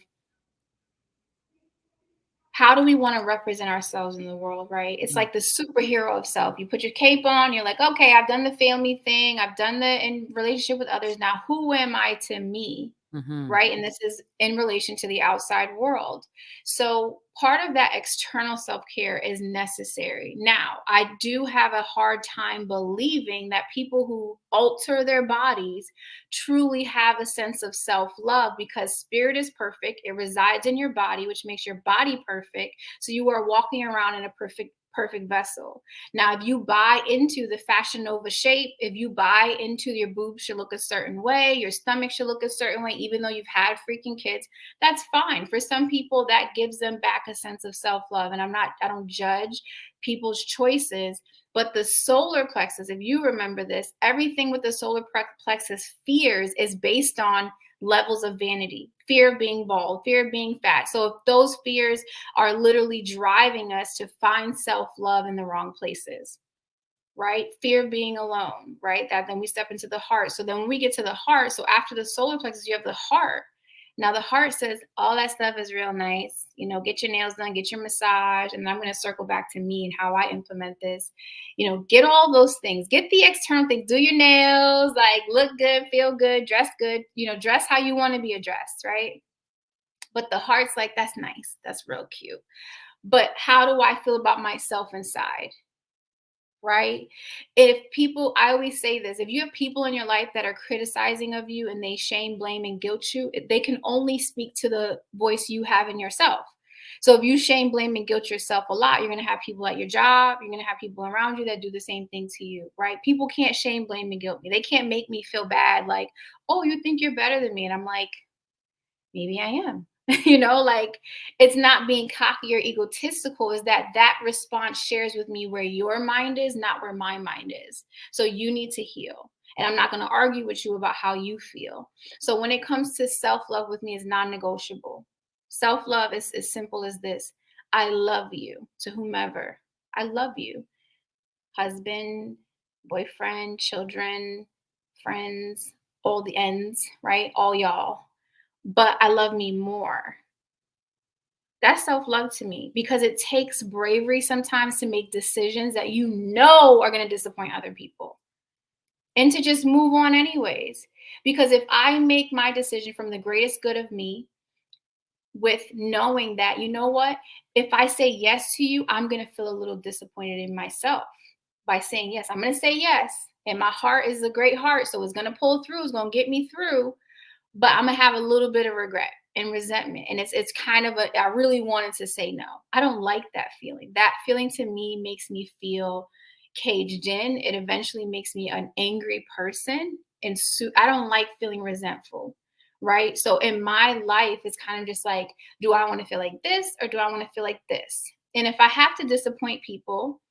how do we want to represent ourselves in the world, right? It's like the superhero of self. You put your cape on, you're like, okay, I've done the family thing, I've done the in relationship with others. Now, who am I to me? Mm-hmm. Right? And this is in relation to the outside world. So part of that external self-care is necessary. Now, I do have a hard time believing that people who alter their bodies truly have a sense of self-love, because spirit is perfect. It resides in your body, which makes your body perfect. So you are walking around in a perfect vessel. Now, if you buy into the Fashion Nova shape, if you buy into your boobs should look a certain way, your stomach should look a certain way, even though you've had freaking kids, that's fine. For some people, that gives them back a sense of self-love. And I don't judge people's choices. But the solar plexus, if you remember this, everything with the solar plexus fears is based on levels of vanity, fear of being bald, fear of being fat. So if those fears are literally driving us to find self-love in the wrong places, right? Fear of being alone, right? That then we step into the heart. So then when we get to the heart, so after the solar plexus, you have the heart. Now the heart says all that stuff is real nice. You know, get your nails done, get your massage, and I'm going to circle back to me and how I implement this. You know, get all those things. Get the external things. Do your nails, like look good, feel good, dress good. You know, dress how you want to be addressed, right? But the heart's like, that's nice. That's real cute. But how do I feel about myself inside? Right? If people, I always say this, if you have people in your life that are criticizing of you and they shame, blame, and guilt you, they can only speak to the voice you have in yourself. So if you shame, blame, and guilt yourself a lot, you're going to have people at your job, you're going to have people around you that do the same thing to you, right? People can't shame, blame, and guilt me. They can't make me feel bad, like, oh, you think you're better than me. And I'm like, maybe I am. You know, like it's not being cocky or egotistical, is that that response shares with me where your mind is, not where my mind is. So you need to heal. And I'm not going to argue with you about how you feel. So when it comes to self love with me, is non negotiable. Self love is as simple as this: I love you to whomever. I love you. Husband, boyfriend, children, friends, all the ends, right? All y'all, but I love me more. That's self-love to me, because it takes bravery sometimes to make decisions that you know are going to disappoint other people and to just move on anyways. Because if I make my decision from the greatest good of me, with knowing that, you know what, if I say yes to you, I'm going to feel a little disappointed in myself by saying yes. I'm going to say yes. And my heart is a great heart. So it's going to pull through, it's going to get me through, but I'm gonna have a little bit of regret and resentment. And it's kind of a, I really wanted to say no. I don't like that feeling. That feeling to me makes me feel caged in. It eventually makes me an angry person. And I don't like feeling resentful. Right. So in my life, it's kind of just like, do I want to feel like this or do I want to feel like this? And if I have to disappoint people,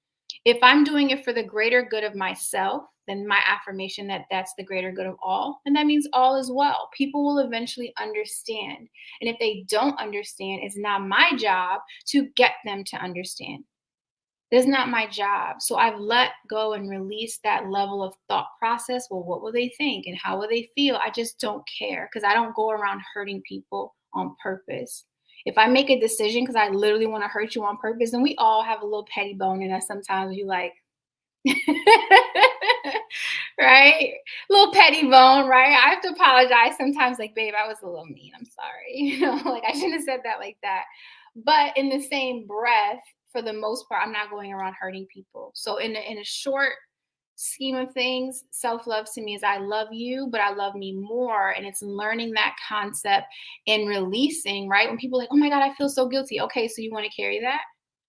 if I'm doing it for the greater good of myself, then my affirmation that that's the greater good of all, and that means all is well. People will eventually understand. And if they don't understand, it's not my job to get them to understand. That's not my job. So I've let go and released that level of thought process. Well, what will they think and how will they feel? I just don't care, because I don't go around hurting people on purpose. If I make a decision because I literally want to hurt you on purpose, and we all have a little petty bone in us sometimes, you like, right? Little petty bone, right? I have to apologize sometimes, like, babe, I was a little mean. I'm sorry. You know, like I shouldn't have said that like that. But in the same breath, for the most part, I'm not going around hurting people. So in a short scheme of things, self-love to me is I love you, but I love me more. And it's learning that concept and releasing, right? When people are like, oh my God, I feel so guilty. Okay, so you want to carry that?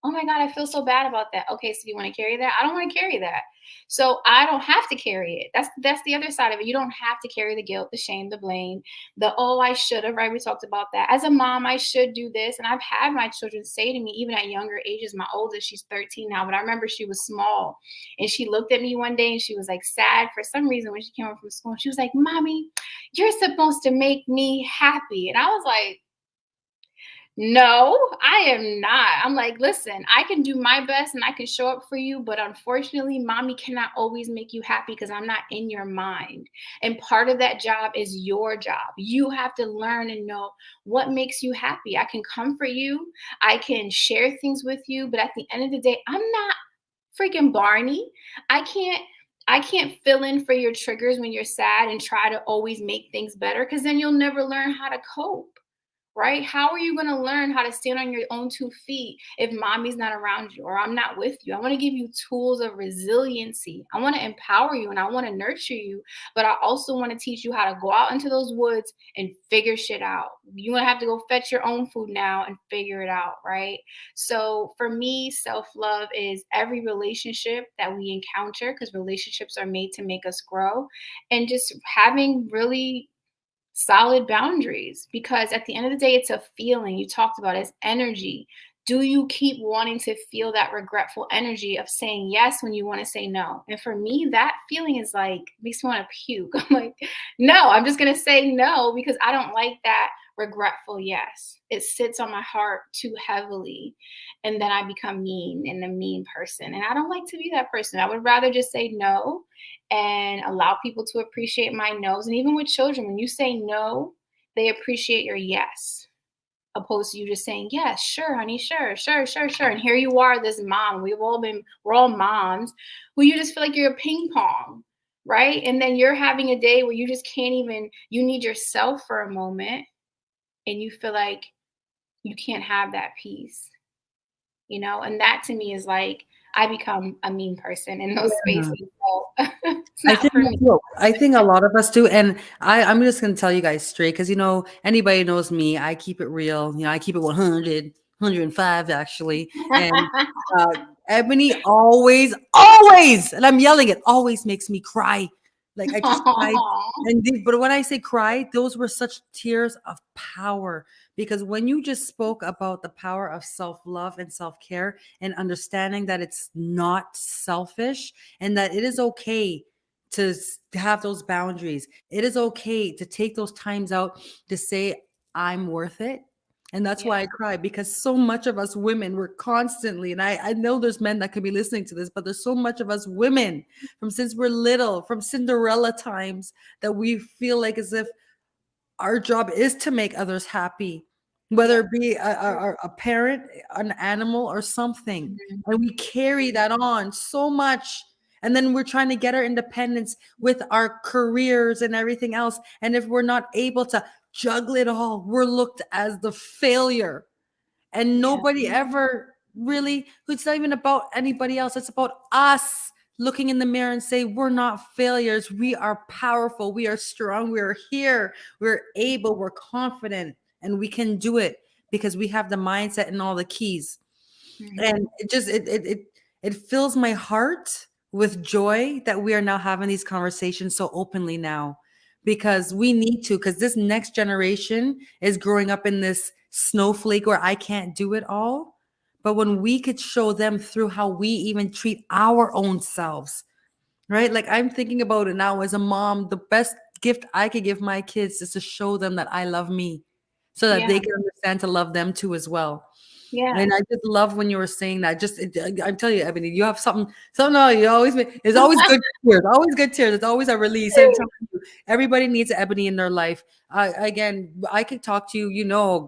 Oh my God, I feel so bad about that. Okay, so you want to carry that? I don't want to carry that. So I don't have to carry it. That's the other side of it. You don't have to carry the guilt, the shame, the blame, the oh, I should have, right? We talked about that. As a mom, I should do this. And I've had my children say to me, even at younger ages, my oldest, she's 13 now, but I remember she was small. And she looked at me one day and she was like sad for some reason when she came home from school. And she was like, Mommy, you're supposed to make me happy. And I was like, no, I am not. I'm like, listen, I can do my best and I can show up for you, but unfortunately, mommy cannot always make you happy because I'm not in your mind. And part of that job is your job. You have to learn and know what makes you happy. I can comfort you, I can share things with you, but at the end of the day, I'm not freaking Barney. I can't I can't fill in for your triggers when you're sad and try to always make things better, because then you'll never learn how to cope, right? How are you going to learn how to stand on your own 2 feet if mommy's not around you or I'm not with you? I want to give you tools of resiliency. I want to empower you and I want to nurture you, but I also want to teach you how to go out into those woods and figure shit out. You're going to have to go fetch your own food now and figure it out, right? So for me, self-love is every relationship that we encounter, because relationships are made to make us grow, and just having really solid boundaries, because at the end of the day, it's a feeling. You talked about it, it's energy. Do you keep wanting to feel that regretful energy of saying yes when you want to say no? And for me, that feeling is like, makes me want to puke. I'm like, no, I'm just going to say no because I don't like that regretful yes. It sits on my heart too heavily. And then I become mean and a mean person. And I don't like to be that person. I would rather just say no and allow people to appreciate my no's. And even with children, when you say no they appreciate your yes, opposed to you just saying, yes, sure, honey, sure, sure, sure, sure. And here you are, this mom. We're all moms who you just feel like you're a ping pong, right? And then you're having a day where you just can't even, you need yourself for a moment and you feel like you can't have that peace, And that to me is like, I become a mean person in those Yeah. spaces. So it's not for me. I think a lot of us do. And I'm just going to tell you guys straight because, anybody knows me. I keep it real. I keep it 100, 105 actually. And uh, Ebony always, and I'm yelling it, always makes me cry. Like I just cried. But when I say cry, those were such tears of power because when you just spoke about the power of self-love and self-care and understanding that it's not selfish and that it is okay to have those boundaries. It is okay to take those times out to say, I'm worth it. And that's Yeah. why I cry because so much of us women, we're constantly, and I know there's men that could be listening to this, but there's so much of us women from since we're little, from Cinderella times, that we feel like as if our job is to make others happy, whether Yeah. it be a parent, an animal, or something. Mhm. And we carry that on so much. And then we're trying to get our independence with our careers and everything else. And if we're not able to juggle it all, we're looked as the failure. And Yeah. nobody ever really, it's not even about anybody else. It's about us looking in the mirror and say, we're not failures. We are powerful. We are strong. We are here. We're able. We're confident. And we can do it because we have the mindset and all the keys. And Mhm. it fills my heart with joy that we are now having these conversations so openly now because we need to, because this next generation is growing up in this snowflake where I can't do it all. But when we could show them through how we even treat our own selves, right? Like I'm thinking about it now as a mom, the best gift I could give my kids is to show them that I love me so that they Yeah. can understand to love them too as well. Yeah. And I just love when you were saying that. I'm telling you, Ebony, you have something. You always make. There's always good tears. Always good tears. It's always a release. I'm telling you, everybody needs Ebony in their life. Again, I could talk to you. Girl.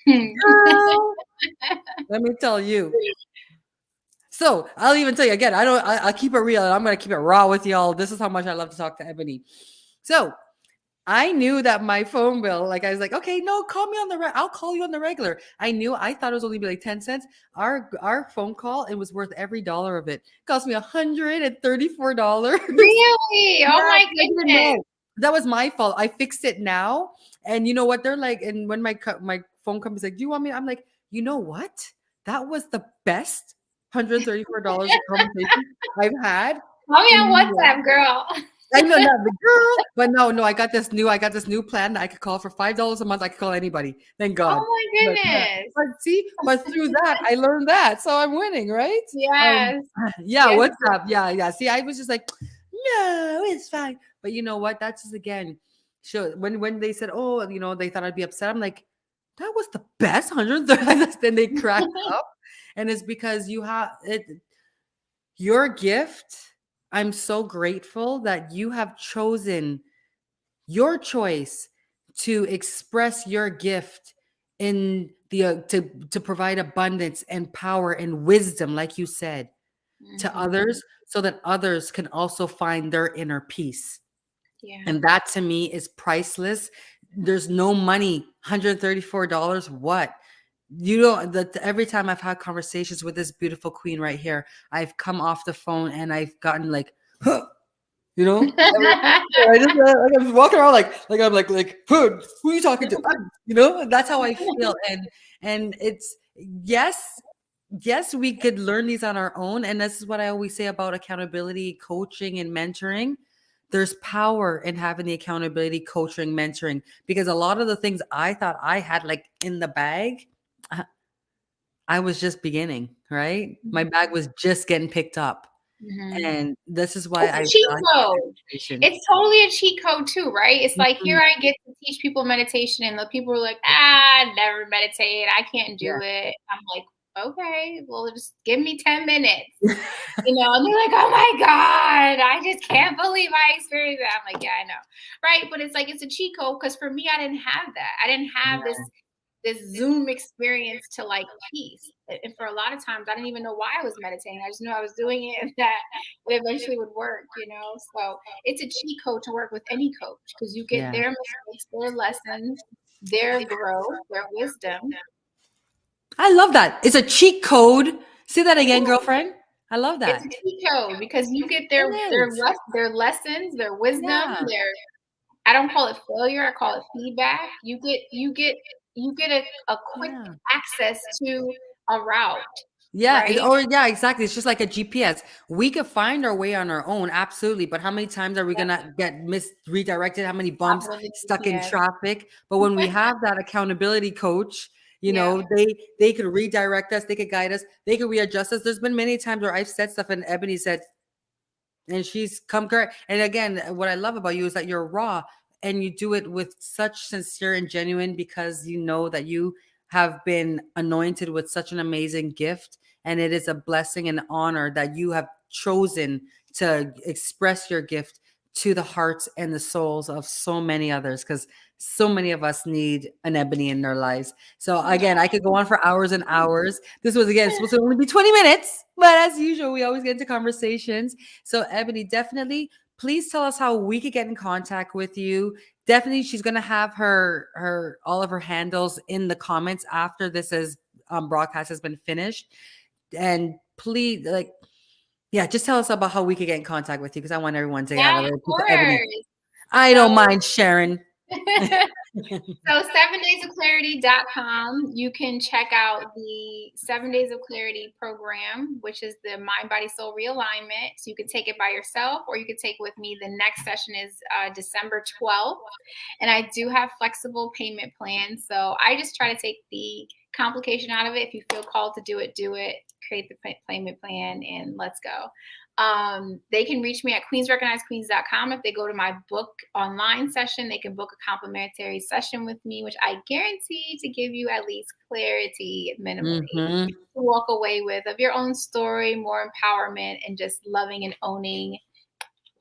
Girl, let me tell you. So I'll even tell you again. I don't. I keep it real. And I'm gonna keep it raw with y'all. This is how much I love to talk to Ebony. So I knew that my phone bill, like I was like, okay, no, call me on I'll call you on the regular. I thought it was only be like 10 cents. Our phone call, it was worth every dollar of it. It cost me $134. Really? Oh Yes, my I didn't goodness. know. That was my fault. I fixed it now. And you know what? They're like, and when my phone company's like, do you want me? I'm like, you know what? That was the best $134 conversation I've had Call me in on WhatsApp, girl. I know not the girl, but no, I got this new plan that I could call for $5 a month. I could call anybody. Thank Oh God. my But yeah, goodness. but through that, I learned that. So I'm winning, right? Um, Yes. yeah, Yes. what's up? Yeah, yeah. See, I was just like, no, it's fine. But you know what? That's just again, sure. When they said, oh, they thought I'd be upset. I'm like, that was the best 130. Then they cracked up. And it's because you have it. Your gift, I'm so grateful that you have chosen your choice to express your gift in the to provide abundance and power and wisdom like you said to Mhm. others so that others can also find their inner peace. Yeah. And that to me is priceless. There's no money. $134. What? That every time I've had conversations with this beautiful queen right here, I've come off the phone and I've gotten like, huh, you know, I just like I'm walking around like I'm like who are you talking to? That's how I feel. And it's yes, we could learn these on our own. And this is what I always say about accountability, coaching, and mentoring. There's power in having the accountability, coaching, mentoring, because a lot of the things I thought I had like in the bag, uh, I was just beginning, right? My bag was just getting picked up. Mhm. And this is why It's a I cheat value code. meditation. It's totally a cheat code too, right? It's like Mhm. here I get to teach people meditation, and the people are like, "Ah, I never meditate. I can't Yeah. do it." I'm like, okay, well, just give me 10 minutes. And they're like, oh my God, I just can't believe I experienced that. I'm like, yeah, I know. Right. But it's like, it's a cheat code. Cause for me, I didn't have that. I didn't have this Zoom experience to like peace. And for a lot of times, I didn't even know why I was meditating. I just knew I was doing it and that it eventually would work. So it's a cheat code to work with any coach because you get Yeah. their mistakes, their lessons, their growth, their wisdom. I love that. It's a cheat code. Say that Yeah, again, girlfriend. I love it's that. a cheat code because you get It is. their lessons, their wisdom, Yeah. their I don't call it failure, I call it feedback. You get a quick Yeah. access to a route, Yeah, right? yeah, exactly. It's just like a GPS. We could find our way on our own, absolutely. But how many times are we Yep, gonna get redirected? How many off bumps of the stuck in GPS. traffic? But when we have that accountability coach, Yeah. they could redirect us, they could guide us, they could readjust us. There's been many times where I've said stuff and Ebony said, and she's come correct. And again, what I love about you is that you're raw and you do it with such sincere and genuine because you know that you have been anointed with such an amazing gift. And it is a blessing and honor that you have chosen to express your gift to the hearts and the souls of so many others because so many of us need an Ebony in their lives. So again, I could go on for hours and hours. This was again supposed to only be 20 minutes, but as usual, we always get into conversations. So, Ebony, definitely, please tell us how we could get in contact with you. Definitely, she's gonna have her all of her handles in the comments after this is broadcast has been finished. And please, like, yeah, just tell us about how we could get in contact with you because I want everyone to have Yeah, a of little piece of Ebony. course. I don't So mind sharing. So 7daysofclarity.com, you can check out the 7 Days of Clarity program, which is the mind, body, soul realignment. So you can take it by yourself or you can take it with me. The next session is December 12th. And I do have flexible payment plans. So I just try to take the complication out of it. If you feel called to do it, create the payment plan and let's go. They can reach me at queensrecognizequeens.com. If they go to my book online session, they can book a complimentary session with me, which I guarantee to give you at least clarity minimally Mhm. to walk away with of your own story, more empowerment, and just loving and owning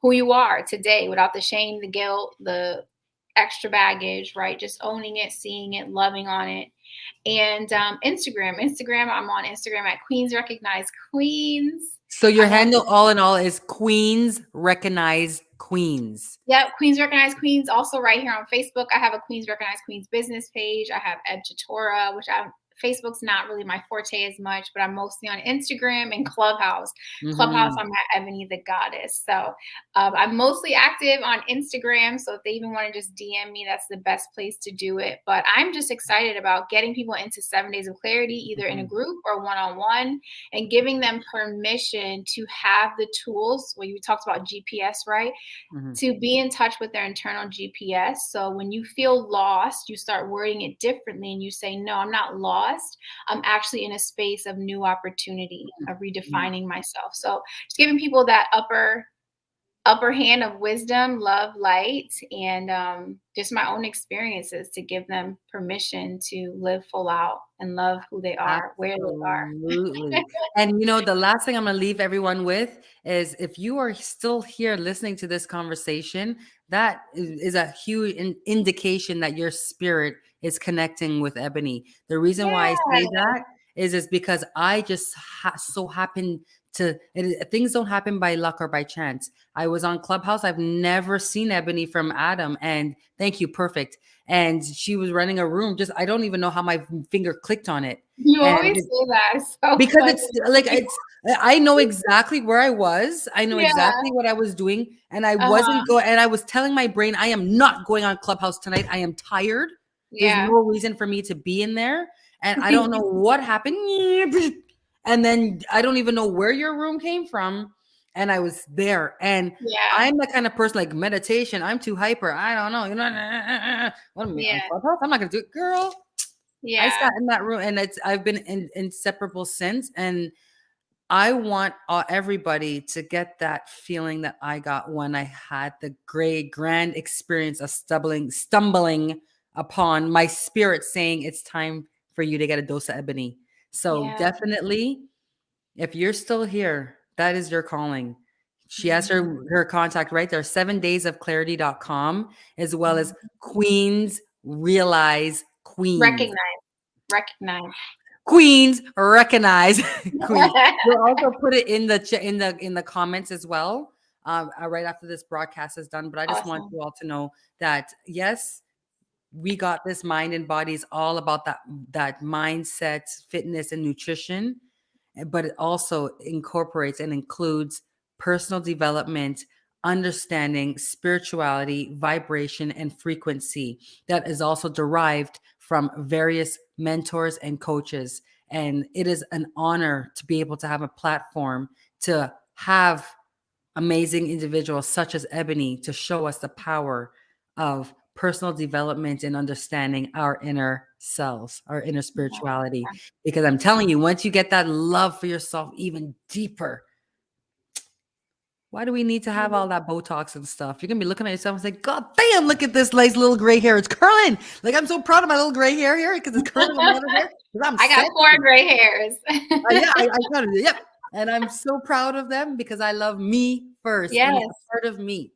who you are today without the shame, the guilt, the extra baggage, right? Just owning it, seeing it, loving on it. And Instagram, I'm on Instagram at Queens Recognize Queens. So your I'm on handle, all in all, is Queens Recognize Queens. Yep, Queens Recognize Queens. Also, right here on Facebook, I have a Queens Recognize Queens business page. I have Tutora, which Facebook's not really my forte as much, but I'm mostly on Instagram and Clubhouse. Clubhouse, Mhm. I'm at Ebony the Goddess. So I'm mostly active on Instagram. So if they even want to just DM me, that's the best place to do it. But I'm just excited about getting people into 7 Days of Clarity, either in a Mhm. group or one-on-one, and giving them permission to have the tools. Well, you talked about GPS, right? Mhm. To be in touch with their internal GPS. So when you feel lost, you start wording it differently and you say, no, I'm not lost. I'm actually in a space of new opportunity, of redefining myself. So just giving people that upper hand of wisdom, love, light, and just my own experiences to give them permission to live full out and love who they are, where they are. Absolutely. And the last thing I'm going to leave everyone with is if you are still here listening to this conversation, that is a huge indication that your spirit is connecting with Ebony. The reason why I say Yeah, that is because I just so happen to things don't happen by luck or by chance. I was on Clubhouse. I've never seen Ebony from Adam, and thank you, perfect. And she was running a room. Just I don't even know how my finger clicked on it, you and always say that. It's so because funny. it's like I know exactly where I was. I know Yeah. exactly what I was doing, and I Uh-huh. wasn't going. And I was telling my brain, I am not going on Clubhouse tonight. I am tired. There's Yeah. no reason for me to be in there, and I don't know what happened. And then I don't even know where your room came from, and I was there. And Yeah. I'm the kind of person like meditation. I'm too hyper. I don't know. What am I on Yeah. Clubhouse? I'm not gonna do it, girl. I Yeah. sat in that room, and I've been inseparable since. And I want everybody to get that feeling that I got when I had the great grand experience of stumbling upon my spirit saying it's time for you to get a dose of Ebony. So Yeah. definitely, if you're still here, that is your calling. She has Mhm. her contact right there, 7daysofclarity.com, as well as Mhm. Queens Realize Queens. Recognize. Recognize. Queens recognize Queens. We'll also put it in the in the comments as well, right after this broadcast is done. But I just want Awesome. you all to know that yes, we got this. Mind and body is all about that mindset, fitness, and nutrition, but it also incorporates and includes personal development, understanding, spirituality, vibration, and frequency that is also derived from various mentors and coaches. And it is an honor to be able to have a platform to have amazing individuals such as Ebony to show us the power of personal development and understanding our inner selves, our inner spirituality. Because I'm telling you, once you get that love for yourself even deeper, why do we need to have all that Botox and stuff? You're gonna be looking at yourself and say, God damn, look at this nice little gray hair. It's curling. Like, I'm so proud of my little gray hair here because it's curling with my other hair. Because I'm I got 4 sexy. gray hairs. Yeah, I kind of, yep. And I'm so proud of them because I love me first and it's Yes, a part of me.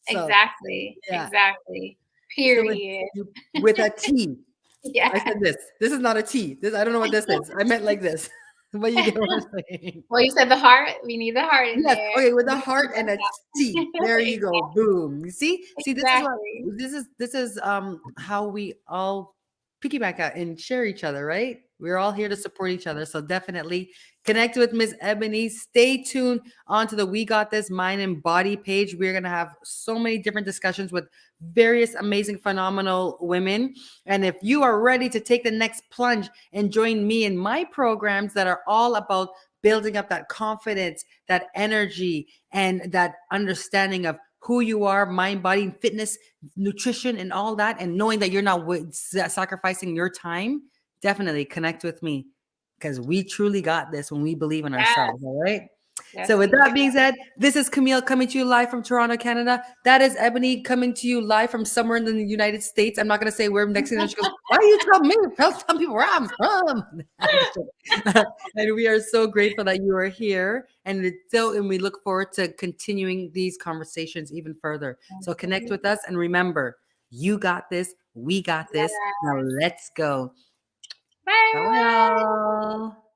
So, exactly. yeah. Exactly. So Period. with a T. I Yes. said this. This is not a T. This I don't know what this is. I meant like this. But you get what I'm saying. Well, you said the heart. We need the heart in Yes. there. Okay, with a We can heart do and a that. T. There you go. Boom. You see? See, this is what Exactly. this is how we all piggyback out and share each other, right? We're all here to support each other. So definitely connect with Miss Ebony. Stay tuned onto the We Got This Mind and Body page. We're gonna have so many different discussions with various amazing, phenomenal women. And if you are ready to take the next plunge and join me in my programs that are all about building up that confidence, that energy, and that understanding of who you are, mind, body, fitness, nutrition, and all that, and knowing that you're not sacrificing your time, definitely connect with me because we truly got this when we believe in Yes. ourselves. All right. Yes, So, with we that do. being said, this is Camille coming to you live from Toronto, Canada. That is Ebony coming to you live from somewhere in the United States. I'm not going to say where next thing. She goes, why you tell me? Tell some people where I'm from. And we are so grateful that you are here. And we look forward to continuing these conversations even further. So connect with us and remember, you got this. We got this. Now Yes. let's go. Bye, Bye everyone. all.